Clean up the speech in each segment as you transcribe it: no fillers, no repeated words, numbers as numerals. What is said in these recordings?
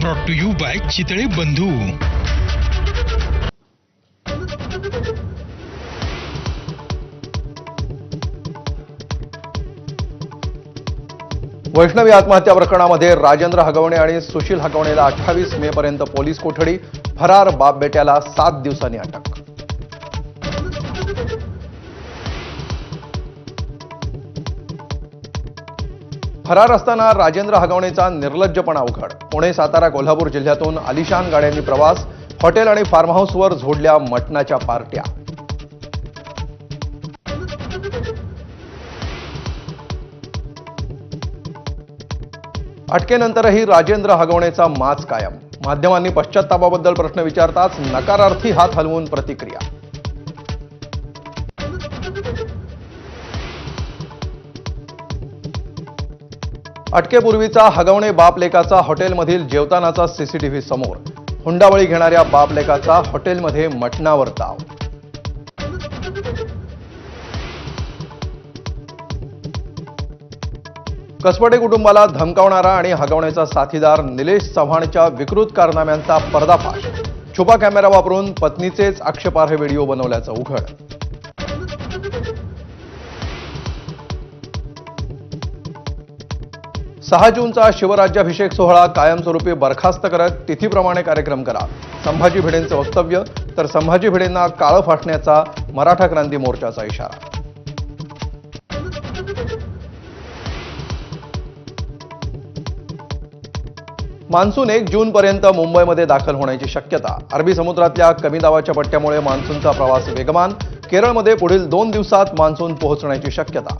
Brought to you by Chitale Bandhu. Vaishnavi आत्महत्या प्रकरणामध्ये राजेंद्र हगवणे आणि सुशील हगवणेला 28 मे पर्यंत पोलीस कोठडी, फरार बाप बेट्याला 7 दिवसांनी अटक। फरार असताना राजेंद्र हगवणेचा निर्लज्जपणा उघड। पुणे, सातारा, कोल्हापूर जिल्ह्यातून आलिशान गाड्यांनी प्रवास, हॉटेल आणि फार्म हाऊसवर झोडल्या मटणाच्या पार्ट्या। अटकेनंतरही राजेंद्र हगवणेचा माज कायम। माध्यमांनी पश्चात्तापाबद्दल प्रश्न विचारताच नकारार्थी हात हलवून प्रतिक्रिया। अटकेपूर्वीचा हगवणे बाप लेकाचा हॉटेलमधील जेवतानाचा सीसीटीव्ही समोर। हुंडाबळी घेणाऱ्या बाप लेकाचा हॉटेलमध्ये मटणावर ताव। कसबटे कुटुंबाला धमकावणारा आणि हगवण्याचा साथीदार निलेश चव्हाणच्या विकृत कारनाम्यांचा पर्दाफाश। छुपा कॅमेरा वापरून पत्नीचेच आक्षेपार्ह व्हिडिओ बनवल्याचं उघड। 6 जूनचा शिवराज्याभिषेक सोहळा कायमस्वरूपी बरखास्त करत तिथीप्रमाणे कार्यक्रम करा, संभाजी भिडेंचं वक्तव्य। तर संभाजी भिडेंना काळं फासण्याचा मराठा क्रांती मोर्चाचा इशारा। मान्सून 1 जूनपर्यंत मुंबईमध्ये दाखल होण्याची शक्यता। अरबी समुद्रातल्या कमी दाबाच्या पट्ट्यामुळे मान्सूनचा प्रवास वेगवान। केरळमध्ये पुढील 2 दिवसात मान्सून पोहोचण्याची शक्यता।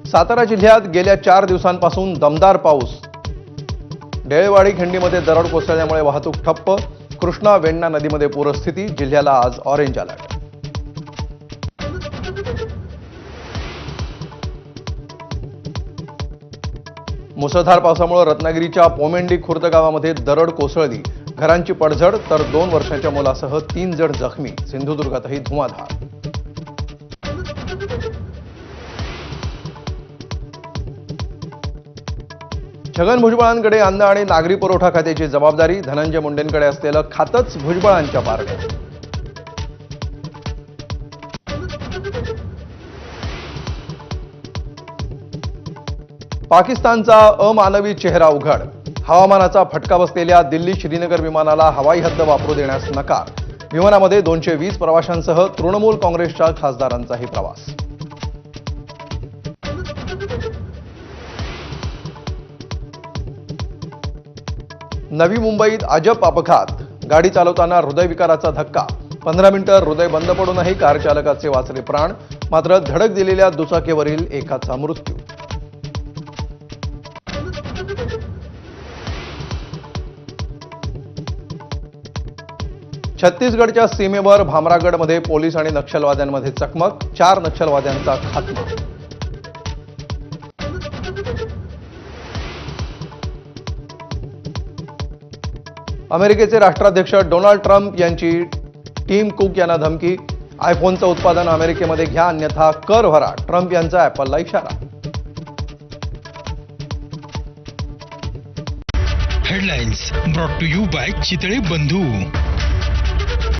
सातारा जिल्ह्यात गेल्या 4 दिवसांपासून दमदार पाऊस। डेळेवाडी खिंडीमध्ये दरड कोसळल्यामुळे वाहतूक ठप्प। कृष्णा वेण्णा नदीमध्ये पूरस्थिती। जिल्ह्याला आज ऑरेंज अलर्ट। मुसळधार पावसामुळे रत्नागिरीच्या पोमेंडी खुर्द गावामध्ये दरड कोसळली। घरांची पडझड, तर 2 वर्षाच्या मुलासह 3 जण जखमी। सिंधुदुर्गातही धुमाधार। छगन भुजबळांकडे अन्न आणि नागरी पुरवठा खात्याची जबाबदारी। धनंजय मुंडेंकडे असलेलं खातंच भुजबळांच्या पारड्यात। पाकिस्तानचा अमानवी चेहरा उघड। हवामानाचा फटका बसलेल्या दिल्ली श्रीनगर विमानाला हवाई हद्द वापरू देण्यास नकार। विमानामध्ये 220 प्रवाशांसह तृणमूल काँग्रेसच्या खासदारांचाही प्रवास। नवी मुंबईत अजब अपघात। गाडी चालवताना हृदयविकाराचा धक्का। 15 मिनिटं हृदय बंद पडूनही कार चालकाचे वाचले प्राण। मात्र धडक दिलेल्या दुचाकीवरील एकाचा मृत्यू। छत्तीसगडच्या सीमेवर भामरागडमध्ये पोलीस आणि नक्षलवाद्यांमध्ये चकमक। 4 नक्षलवाद्यांचा खात्मा। अमेरिकेचे राष्ट्राध्यक्ष डोनाल्ड ट्रम्प यांची टिम कुक यांना धमकी। आयफोनचं उत्पादन अमेरिकेमध्ये घ्या, अन्यथा कर भरा। ट्रम्प यांचा ॲपलला इशारा। Headlines brought to you by Chitale बंधू।